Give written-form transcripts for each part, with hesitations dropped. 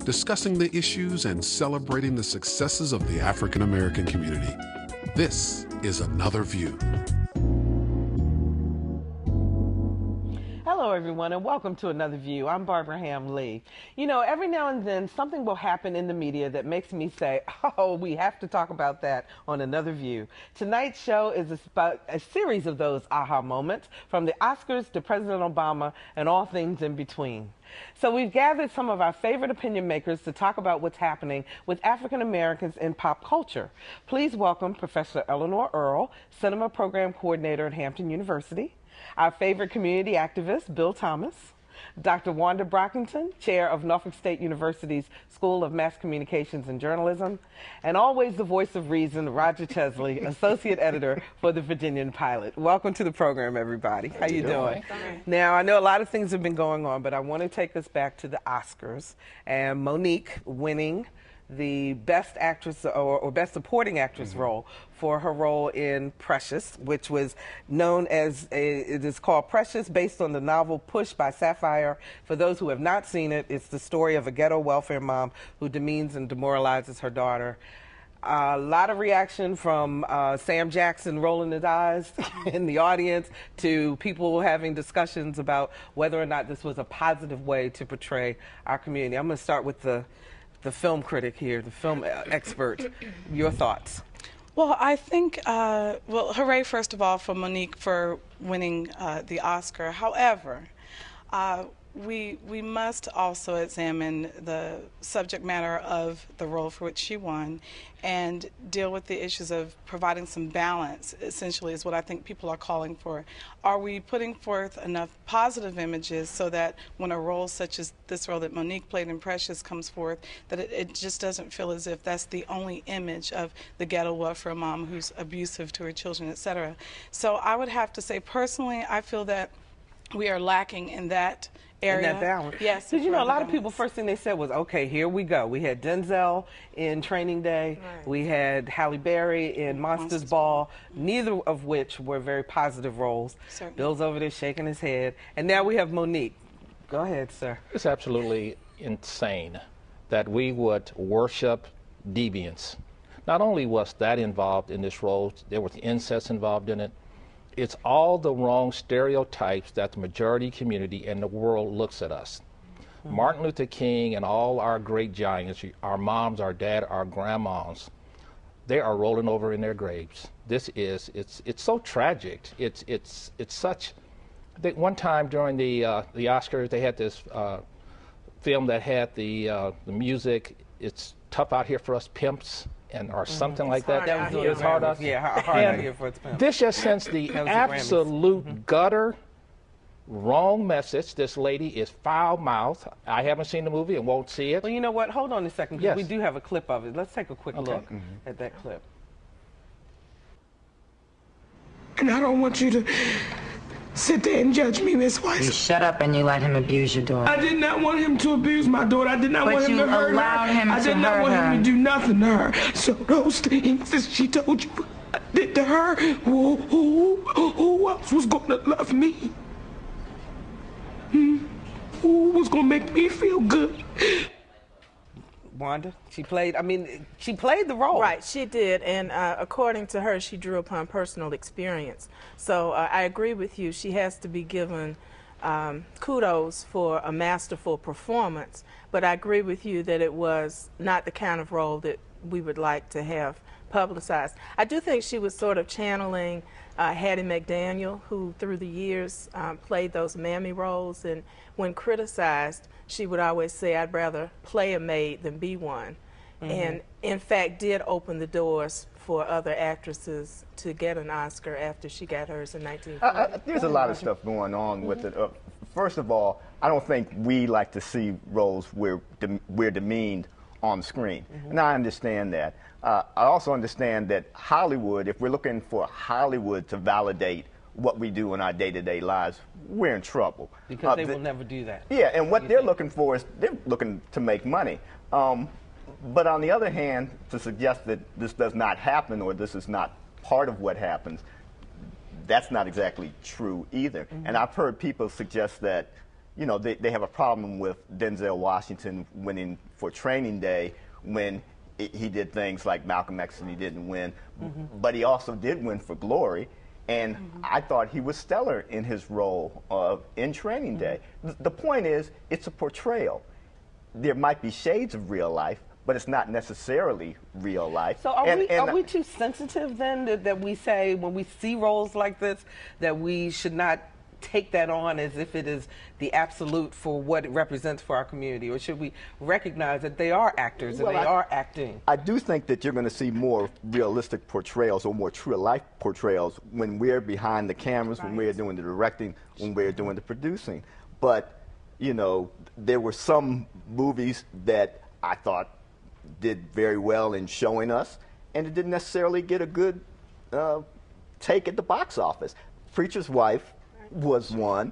discussing the issues and celebrating the successes of the African American community. This is Another View. Hello, everyone, and welcome to Another View. I'm Barbara Ham Lee. You know, every now and then something will happen in the media that makes me say, oh, we have to talk about that on Another View. Tonight's show is about a series of those aha moments, from the Oscars to President Obama and all things in between. So we've gathered some of our favorite opinion makers to talk about what's happening with African Americans in pop culture. Please welcome Professor Eleanor Earl, Cinema Program Coordinator at Hampton University, our favorite community activist, Bill Thomas, Dr. Wanda Brockington, Chair of Norfolk State University's School of Mass Communications and Journalism, and always the voice of reason, Roger Chesley, Associate Editor for the Virginian-Pilot. Welcome to the program, everybody. How you doing? Now, I know a lot of things have been going on, but I want to take us back to the Oscars and Monique winning the Best Actress or Best Supporting Actress role for her role in Precious, which was known as, it is called Precious, based on the novel Push by Sapphire. For those who have not seen it, it's the story of a ghetto welfare mom who demeans and demoralizes her daughter. A lot of reaction from Sam Jackson rolling his eyes in the audience to people having discussions about whether or not this was a positive way to portray our community. I'm going to start with the film critic here, the film expert. Your thoughts? Well, I think, well, hooray, first of all, for Monique for winning the Oscar. However, we must also examine the subject matter of the role for which she won and deal with the issues of providing some balance, essentially, is what I think people are calling for. Are we putting forth enough positive images so that when a role such as this role that Monique played in Precious comes forth, that it just doesn't feel as if that's the only image of the ghetto welfare mom who's abusive to her children, etc. So I would have to say, personally, I feel that we are lacking in that area. In that balance. Yes. Because, you know, a lot of people, first thing they said was, okay, here we go. We had Denzel in Training Day. Right. We had Halle Berry in Monsters Ball, neither of which were very positive roles. Certainly. Bill's over there shaking his head. And now we have Monique. Go ahead, sir. It's absolutely insane that we would worship deviance. Not only was that involved in this role, there was incest involved in it. It's all the wrong stereotypes that the majority community and the world looks at us. Martin Luther King and all our great giants, our moms, our dad, our grandmas, they are rolling over in their graves. This is, it's so tragic. It's such, I think one time during the Oscars, they had this film that had the music, It's Tough Out Here for Us Pimps, or something like that. That was it's hard out. Yeah, hard out here for its pimp. This just sends the absolute gutter wrong message. This lady is foul-mouthed. I haven't seen the movie and won't see it. Well, you know what? Hold on a second, because we do have a clip of it. Let's take a quick look at that clip. And I don't want you to sit there and judge me, Miss Weiss. You shut up and you let him abuse your daughter. I did not want him to abuse my daughter. I did not want him to hurt her. I did not want him to do nothing to her. So those things that she told you I did to her, who else was going to love me? Who was going to make me feel good? Wanda, she played the role. Right, she did, and according to her, she drew upon personal experience. So I agree with you. She has to be given kudos for a masterful performance, but I agree with you that it was not the kind of role that we would like to have publicized. I do think she was sort of channeling Hattie McDaniel, who through the years played those mammy roles, and when criticized, she would always say, I'd rather play a maid than be one. And in fact did open the doors for other actresses to get an Oscar after she got hers in 1940. There's a lot of stuff going on with it. First of all, I don't think we like to see roles where we're demeaned on screen. And I understand that. I also understand that Hollywood, if we're looking for Hollywood to validate what we do in our day-to-day lives, we're in trouble. Because they will never do that. Yeah, and what they're looking for is they're looking to make money. But on the other hand, to suggest that this does not happen or this is not part of what happens, that's not exactly true either. And I've heard people suggest that you know, they have a problem with Denzel Washington winning for Training Day when he did things like Malcolm X and he didn't win, but he also did win for Glory. And I thought he was stellar in his role in Training Day. The point is, it's a portrayal. There might be shades of real life, but it's not necessarily real life. So are we too sensitive then that we say when we see roles like this that we should not take that on as if it is the absolute for what it represents for our community? Or should we recognize that they are actors and they are acting? I do think that you're going to see more realistic portrayals or more true life portrayals when we're behind the cameras, when we're doing the directing, when we're doing the producing. But, you know, there were some movies that I thought did very well in showing us, and it didn't necessarily get a good take at the box office. Preacher's Wife was one.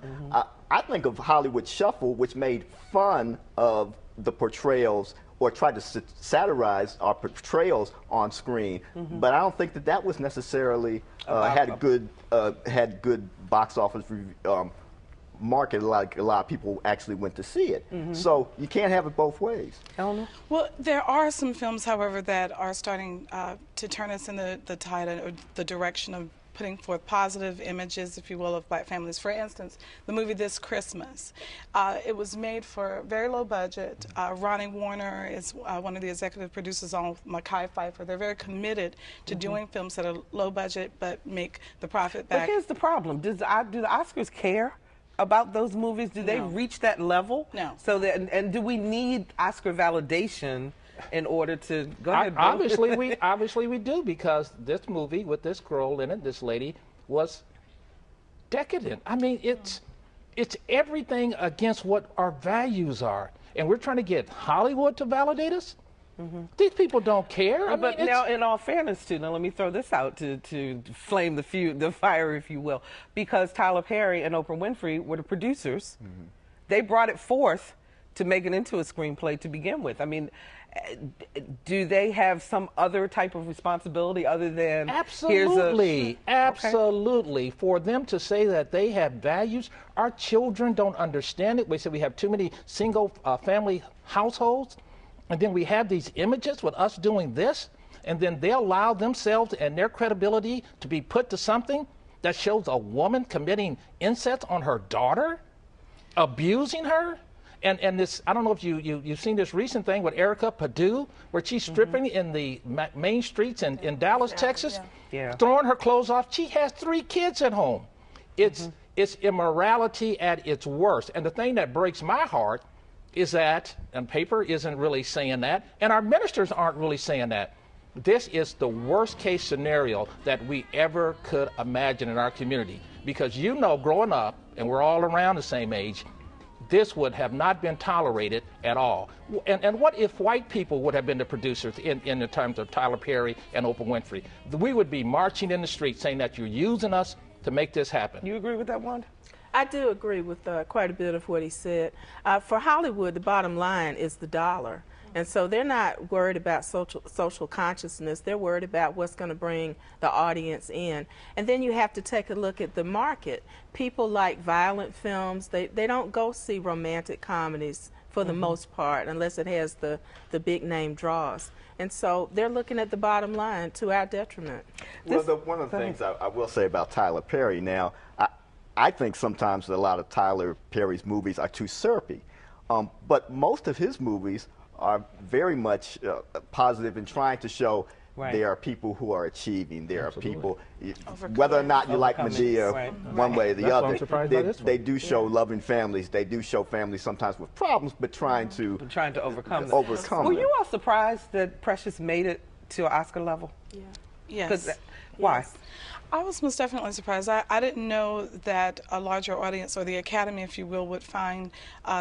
I think of Hollywood Shuffle, which made fun of the portrayals or tried to satirize our portrayals on screen, but I don't think that that was necessarily had good box office market, like a lot of people actually went to see it. So you can't have it both ways. Eleanor? Well, there are some films, however, that are starting to turn us in the tide or the direction of putting forth positive images, if you will, of black families. For instance, the movie This Christmas. It was made for very low budget. Ronnie Warner is one of the executive producers on Mackay Pfeiffer. They're very committed to doing films that are low budget but make the profit back. But here's the problem. Do the Oscars care about those movies? Do they reach that level? No. So that, and do we need Oscar validation in order to go ahead? Obviously we do, because this movie with this girl in it, this lady, was decadent. I mean, it's everything against what our values are, and we're trying to get Hollywood to validate us. These people don't care. But now, in all fairness, too, now let me throw this out to flame the fire, if you will, because Tyler Perry and Oprah Winfrey were the producers. They brought it forth to make it into a screenplay to begin with. I mean, do they have some other type of responsibility other than absolutely, absolutely, for them to say that they have values? Our children don't understand it. We say we have too many single family households, and then we have these images with us doing this, and then they allow themselves and their credibility to be put to something that shows a woman committing incest on her daughter, abusing her. And this, I don't know if you've seen this recent thing with Erykah Badu, where she's stripping in the main streets in Dallas, Texas, throwing her clothes off. She has 3 kids at home. It's immorality at its worst. And the thing that breaks my heart is that, and paper isn't really saying that, and our ministers aren't really saying that. This is the worst case scenario that we ever could imagine in our community. Because you know, growing up, and we're all around the same age, this would have not been tolerated at all. And what if white people would have been the producers in the terms of Tyler Perry and Oprah Winfrey? We would be marching in the streets saying that you're using us to make this happen. You agree with that, Wanda? I do agree with quite a bit of what he said. For Hollywood, the bottom line is the dollar. And so they're not worried about social consciousness. They're worried about what's going to bring the audience in. And then you have to take a look at the market. People like violent films. They don't go see romantic comedies for the most part unless it has the big name draws. And so they're looking at the bottom line to our detriment. Well, one of the things I will say about Tyler Perry now, I think sometimes that a lot of Tyler Perry's movies are too syrupy. But most of his movies are very much positive in trying to show there are people who are achieving. There are people, whether or not you like Medea one way or the other, they do show loving families. They do show families sometimes with problems, but trying to overcome them. Were you all surprised that Precious made it to an Oscar level? Yes. Why? Yes. I was most definitely surprised. I didn't know that a larger audience, or the Academy, if you will, would find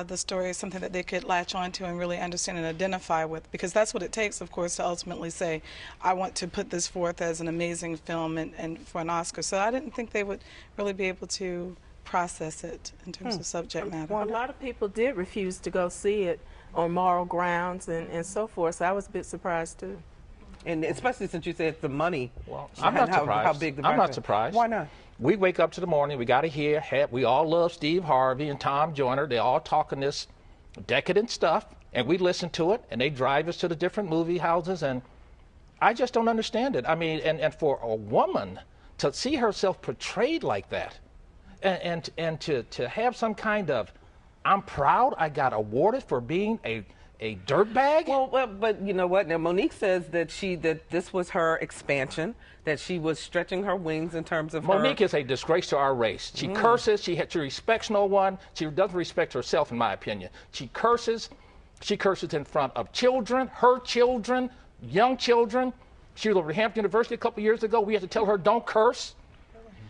the story as something that they could latch onto and really understand and identify with, because that's what it takes, of course, to ultimately say, I want to put this forth as an amazing film and for an Oscar. So I didn't think they would really be able to process it in terms of subject matter. Well, a lot of people did refuse to go see it on moral grounds and so forth, so I was a bit surprised too. And especially since you said the money. Well, I'm not surprised. How big the I'm not is. surprised. Why not? We wake up to the morning, we got to hear, we all love Steve Harvey and Tom Joyner. They're all talking this decadent stuff, and we listen to it, and they drive us to the different movie houses, and I just don't understand it. I mean, and for a woman to see herself portrayed like that, and to have some kind of, I'm proud I got awarded for being a dirtbag? Well, but you know what? Now Monique says that this was her expansion, that she was stretching her wings in terms of Monique is a disgrace to our race. She curses. She respects no one. She doesn't respect herself, in my opinion. She curses. She curses in front of children, her children, young children. She was over at Hampton University a couple years ago. We had to tell her don't curse,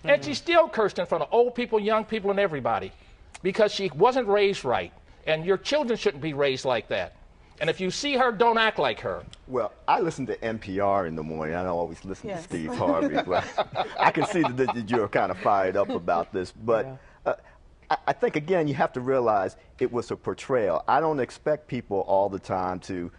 and she still cursed in front of old people, young people, and everybody, because she wasn't raised right. And your children shouldn't be raised like that. And if you see her, don't act like her. Well, I listen to NPR in the morning. I don't always listen to Steve Harvey, but I can see that you're kind of fired up about this. But I think, again, you have to realize it was a portrayal. I don't expect people all the time to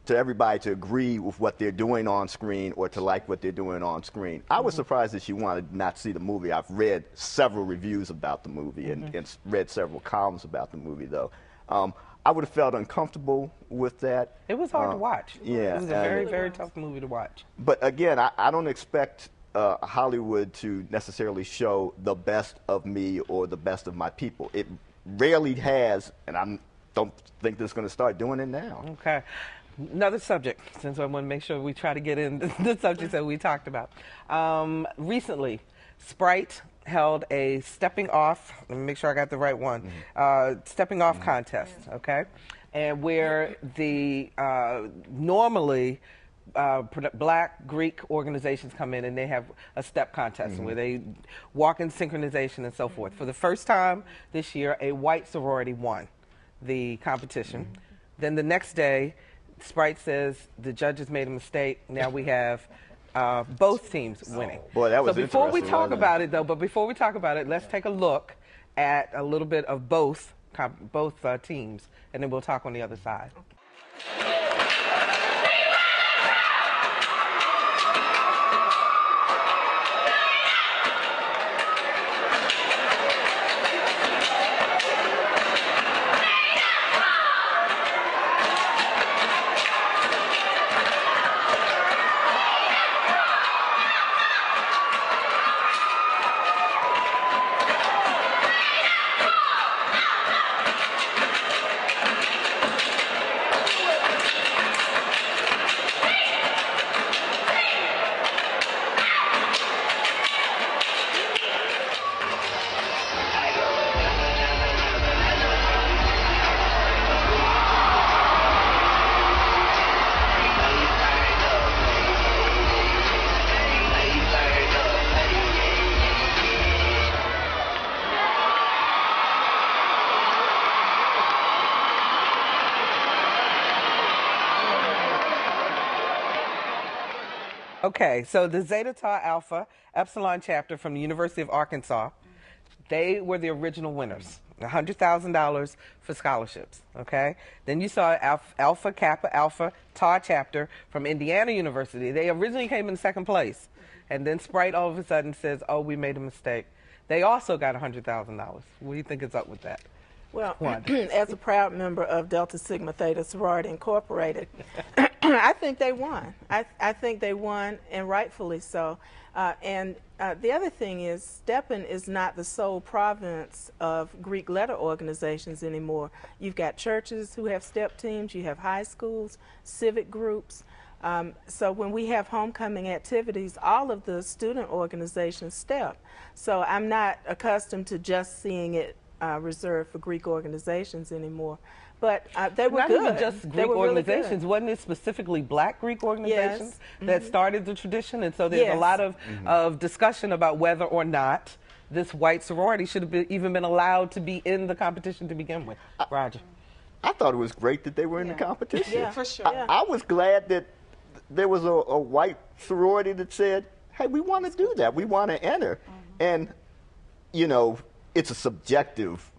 everybody to agree with what they're doing on screen or to like what they're doing on screen. I was surprised that she wanted not to see the movie. I've read several reviews about the movie and read several columns about the movie, though. I would have felt uncomfortable with that. It was hard to watch. Yeah. It was a very, very tough movie to watch. But again, I don't expect Hollywood to necessarily show the best of me or the best of my people. It rarely has, and I don't think they're going to start doing it now. Okay. Another subject, since I want to make sure we try to get in the subjects that we talked about. Recently, Sprite held a stepping off, let me make sure I got the right one, stepping off contest, okay? And where the normally black Greek organizations come in and they have a step contest where they walk in synchronization and so forth. For the first time this year, a white sorority won the competition. Then the next day, Sprite says the judges made a mistake. Now we have both teams winning. Boy, that was so before we talk interesting, about it, though, but before we talk about it, let's take a look at a little bit of both teams, and then we'll talk on the other side. Okay, so the Zeta Tau Alpha Epsilon chapter from the University of Arkansas, they were the original winners, $100,000 for scholarships, okay? Then you saw Alpha Kappa Alpha Tau chapter from Indiana University. They originally came in second place, and then Sprite all of a sudden says, oh, we made a mistake. They also got $100,000. What do you think is up with that? Well, as a proud member of Delta Sigma Theta Sorority Incorporated, I think they won. I think they won, and rightfully so. The other thing is, stepping is not the sole province of Greek letter organizations anymore. You've got churches who have step teams, you have high schools, civic groups. So when we have homecoming activities, all of the student organizations step. So I'm not accustomed to just seeing it reserved for Greek organizations anymore. But they were good. Not even just Greek organizations. Really, wasn't it specifically black Greek organizations that started the tradition? And so there's a lot of discussion about whether or not this white sorority should have even been allowed to be in the competition to begin with. Roger. I thought it was great that they were in the competition. Yeah, for sure. I was glad that there was a white sorority that said, hey, we want to do that. We want to enter. And, you know, it's a subjective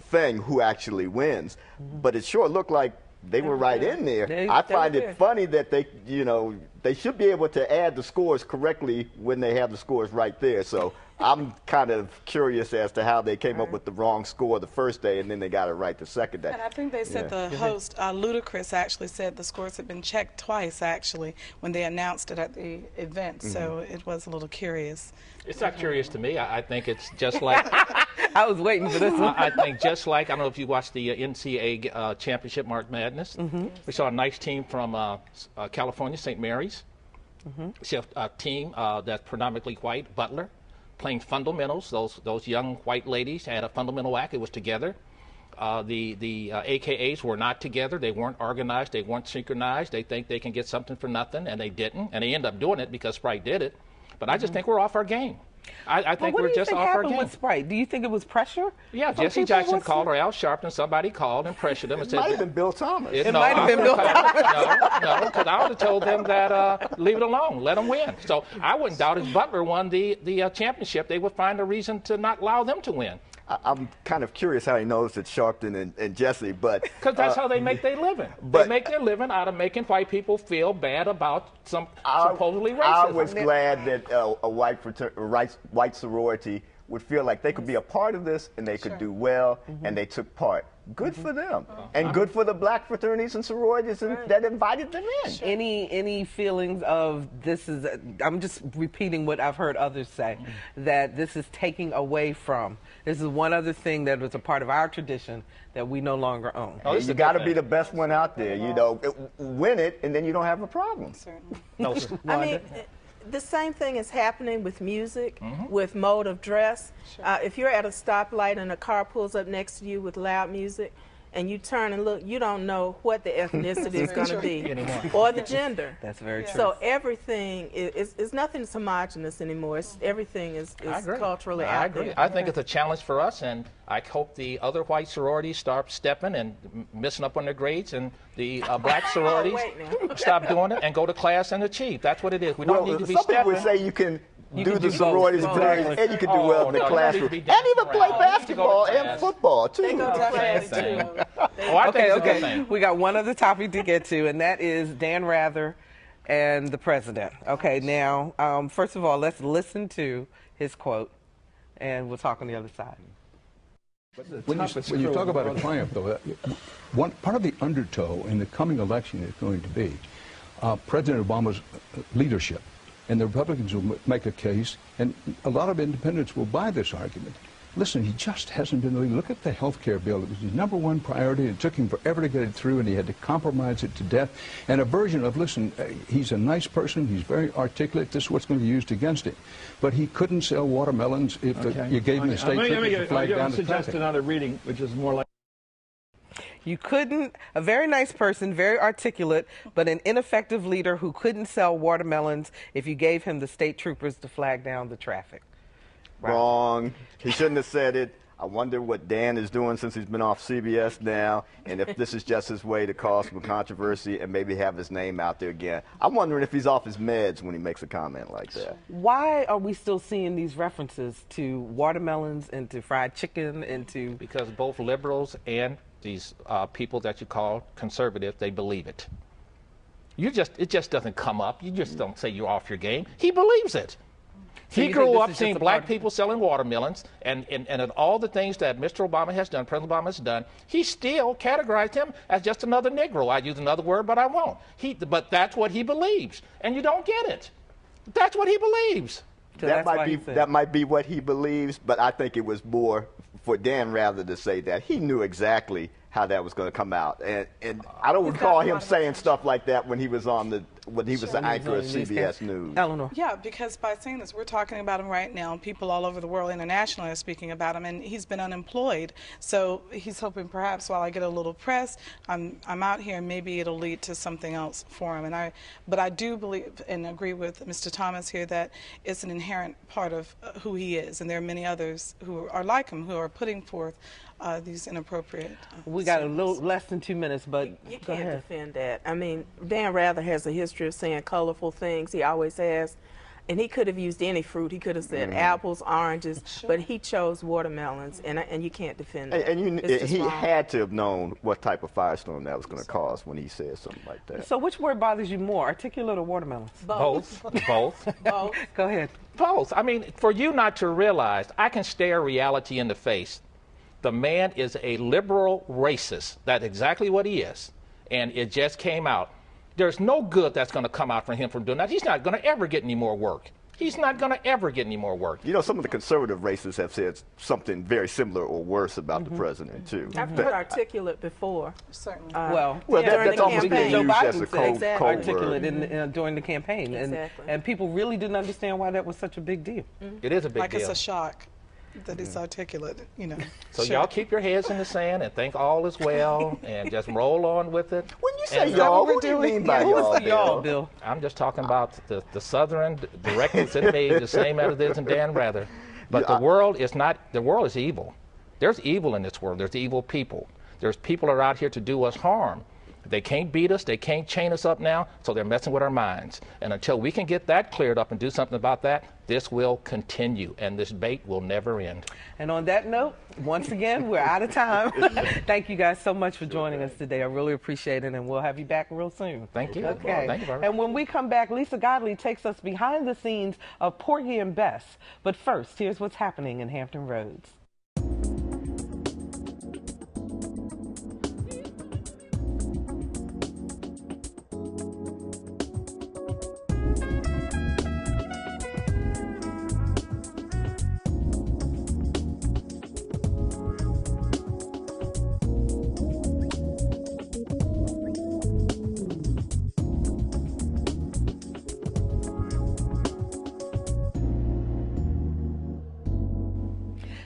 thing who actually wins. But it sure looked like they were right in there. I find it funny that they, you know, they should be able to add the scores correctly when they have the scores right there. So I'm kind of curious as to how they came up with the wrong score the first day and then they got it right the second day. And I think they said the host, Ludacris, actually said the scores had been checked twice, actually, when they announced it at the event. So it was a little curious. It's not curious to me. I think it's just like... I was waiting for this one. I think just like, I don't know if you watched the NCAA Championship March Madness. We saw a nice team from California, St. Mary's. We see a team that's predominantly white, Butler, playing fundamentals. Those young white ladies had a fundamental act. It was together. The AKAs were not together. They weren't organized. They weren't synchronized. They think they can get something for nothing, and they didn't. And they end up doing it because Sprite did it. But I just think we're off our game. I think we're just off our game. What do you think happened with Sprite? Do you think it was pressure? Yeah, Jesse Jackson called, or Al Sharpton, somebody called and pressured them and said... It might have been Bill Thomas. It might have been Bill Thomas. No, because I would have told them that leave it alone, let them win. So I wouldn't doubt if Butler won the championship, they would find a reason to not allow them to win. I'm kind of curious how he knows it's Sharpton and Jesse, but... Because that's how they make their living. They make their living out of making white people feel bad about some supposedly racism. I was glad that a white sorority would feel like they could be a part of this and they could do well, and they took part. Good for them, and good for the black fraternities and sororities that invited them in. Any feelings of this is? I'm just repeating what I've heard others say, that this is taking away from. This is one other thing that was a part of our tradition that we no longer own. Oh, you got to be the best one out there. You know, win it, and then you don't have a problem. No, I mean, the same thing is happening with music, with mode of dress. If you're at a stoplight and a car pulls up next to you with loud music, and you turn and look, you don't know what the ethnicity is going to be or the gender. That's very true. So everything is nothing's homogenous anymore. everything is culturally accurate. I think it's a challenge for us, and I hope the other white sororities start stepping and messing up on their grades, and the black sororities stop doing it and go to class and achieve. That's what it is. We don't need to be stepping. Some people would say you can do the sororities and you can do well in the classroom, and even play basketball and football too. They go to class too. Okay. We got one other topic to get to, and that is Dan Rather and the president. Okay, now, first of all, let's listen to his quote, and we'll talk on the other side. When you talk about a triumph, though, one part of the undertow in the coming election is going to be President Obama's leadership. And the Republicans will make a case, and a lot of independents will buy this argument. Listen, he just hasn't been leading. Look at the health care bill. It was his #1 priority. It took him forever to get it through, and he had to compromise it to death. And a version of, listen, he's a nice person. He's very articulate. This is what's going to be used against him. But he couldn't sell watermelons if you gave him a state trooper to flag down the traffic. Suggest another reading, which is more like... You couldn't, a very nice person, very articulate, but an ineffective leader who couldn't sell watermelons if you gave him the state troopers to flag down the traffic. Right. Wrong. He shouldn't have said it. I wonder what Dan is doing since he's been off CBS now, and if this is just his way to cause some controversy and maybe have his name out there again. I'm wondering if he's off his meds when he makes a comment like that. Why are we still seeing these references to watermelons and to fried chicken and to... Because both liberals and these people that you call conservative, they believe it. It just doesn't come up. You just don't say you're off your game. He believes it. So he grew up seeing black people selling watermelons, and all the things that Mr. Obama has done, President Obama has done, he still categorized him as just another Negro. I'd use another word, but I won't. But that's what he believes, and you don't get it. That's what he believes. So that might be what he believes, but I think it was more for Dan Rather to say that. He knew exactly how that was going to come out, and I don't recall him saying stuff like that when he was on the the anchor of CBS News. Eleanor. Yeah, because by saying this, we're talking about him right now. People all over the world internationally are speaking about him, and he's been unemployed. So he's hoping perhaps while I get a little press, I'm out here, and maybe it'll lead to something else for him. But I do believe and agree with Mr. Thomas here that it's an inherent part of who he is, and there are many others who are like him, who are putting forth these inappropriate we got a little less than 2 minutes, but you can't defend that. I mean, Dan Rather has a history of saying colorful things. He always has. And he could have used any fruit. He could have said apples, oranges, but he chose watermelons, and you can't defend that. And he had to have known what type of firestorm that was going to cause when he said something like that. So which word bothers you more, articulate or watermelons? Both. Both. Both. Go ahead. Both. I mean, for you not to realize, I can stare reality in the face. The man is a liberal racist. That's exactly what he is. And it just came out. There's no good that's going to come out from him from doing that. He's not going to ever get any more work. He's not going to ever get any more work. You know, some of the conservative racists have said something very similar or worse about the president, too. I've heard articulate before. Certainly. That's almost been used as a code articulate word. during the campaign. And people really didn't understand why that was such a big deal. It is a big deal. Like it's a shock that it's articulate, you know. So y'all keep your heads in the sand and think all is well and just roll on with it. When you say y'all, what do you mean by y'all, Bill? I'm just talking about the Southern directives in me, the same as it is in Dan Rather. But the world is not, the world is evil. There's evil in this world. There's evil people. There's people that are out here to do us harm. They can't beat us, they can't chain us up now, so they're messing with our minds. And until we can get that cleared up and do something about that, this will continue, and this bait will never end. And on that note, once again, we're out of time. Thank you guys so much for joining us today. I really appreciate it, and we'll have you back real soon. Thank you. Okay. Thank you, Barbara. And when we come back, Lisa Godley takes us behind the scenes of Porgy and Bess. But first, here's what's happening in Hampton Roads.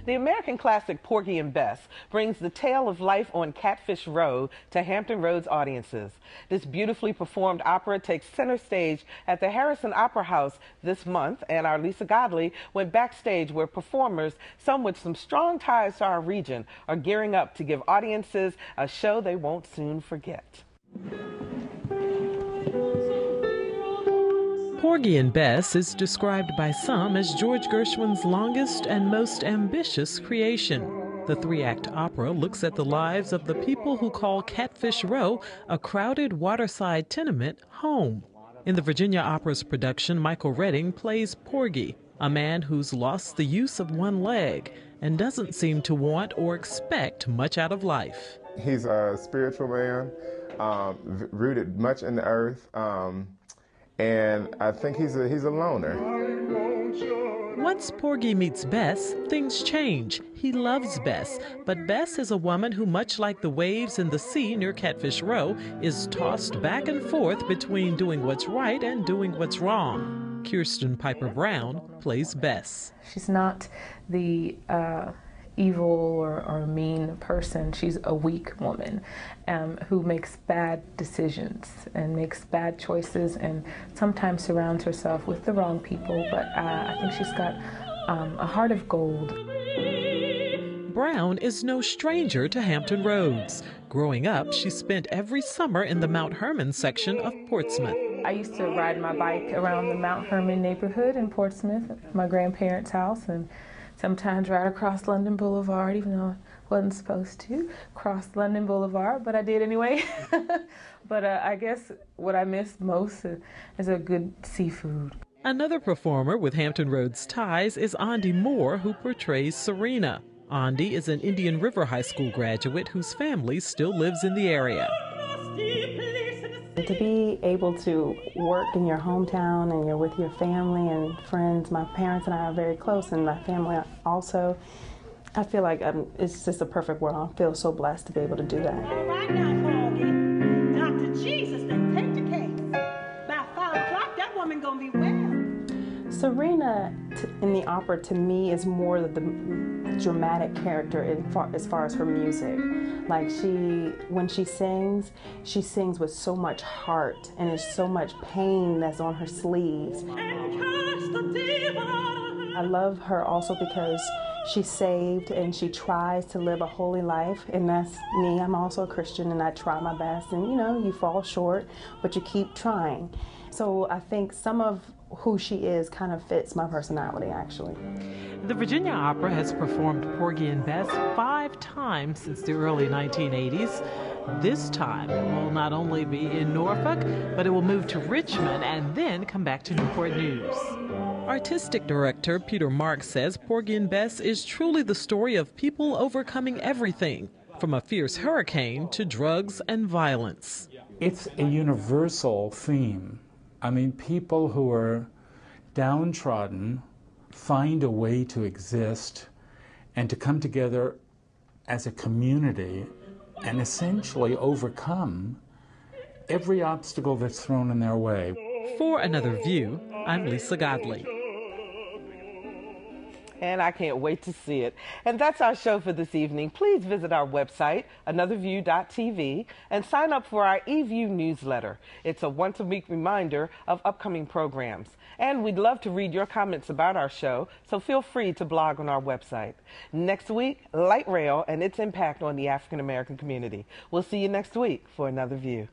The American classic Porgy and Bess brings the tale of life on Catfish Row to Hampton Roads audiences. This beautifully performed opera takes center stage at the Harrison Opera House this month, and our Lisa Godley went backstage where performers, some with some strong ties to our region, are gearing up to give audiences a show they won't soon forget. Porgy and Bess is described by some as George Gershwin's longest and most ambitious creation. The three-act opera looks at the lives of the people who call Catfish Row a crowded waterside tenement home. In the Virginia Opera's production, Michael Redding plays Porgy, a man who's lost the use of one leg and doesn't seem to want or expect much out of life. He's a spiritual man, rooted much in the earth. And I think he's a loner. Once Porgy meets Bess, things change. He loves Bess, but Bess is a woman who, much like the waves in the sea near Catfish Row, is tossed back and forth between doing what's right and doing what's wrong. Kirsten Piper Brown plays Bess. She's not the evil or mean person. She's a weak woman who makes bad decisions and makes bad choices and sometimes surrounds herself with the wrong people, but I think she's got a heart of gold. Brown is no stranger to Hampton Roads. Growing up, she spent every summer in the Mount Hermon section of Portsmouth. I used to ride my bike around the Mount Hermon neighborhood in Portsmouth, my grandparents' house, and sometimes ride across London Boulevard, even though I wasn't supposed to cross London Boulevard, but I did anyway. But I guess what I miss most is a good seafood. Another performer with Hampton Roads ties is Andy Moore, who portrays Serena. Andy is an Indian River High School graduate whose family still lives in the area. To be able to work in your hometown and you're with your family and friends, my parents and I are very close, and my family also, I feel like it's just a perfect world. I feel so blessed to be able to do that. Right now, Porgy, Dr. Jesus done take the case. By 5 o'clock, that woman gonna be well. Serena in the opera, to me, is more the dramatic character as far as her music. Like when she sings with so much heart, and there's so much pain that's on her sleeves. I love her also because she's saved and she tries to live a holy life, and that's me. I'm also a Christian and I try my best, and you fall short, but you keep trying. So I think some of who she is kind of fits my personality, actually. The Virginia Opera has performed Porgy and Bess 5 times since the early 1980s. This time it will not only be in Norfolk, but it will move to Richmond and then come back to Newport News. Artistic director Peter Marks says Porgy and Bess is truly the story of people overcoming everything, from a fierce hurricane to drugs and violence. It's a universal theme. I mean, people who are downtrodden find a way to exist and to come together as a community and essentially overcome every obstacle that's thrown in their way. For Another View, I'm Lisa Godley. And I can't wait to see it. And that's our show for this evening. Please visit our website, anotherview.tv, and sign up for our eView newsletter. It's a once-a-week reminder of upcoming programs. And we'd love to read your comments about our show, so feel free to blog on our website. Next week, light rail and its impact on the African American community. We'll see you next week for Another View.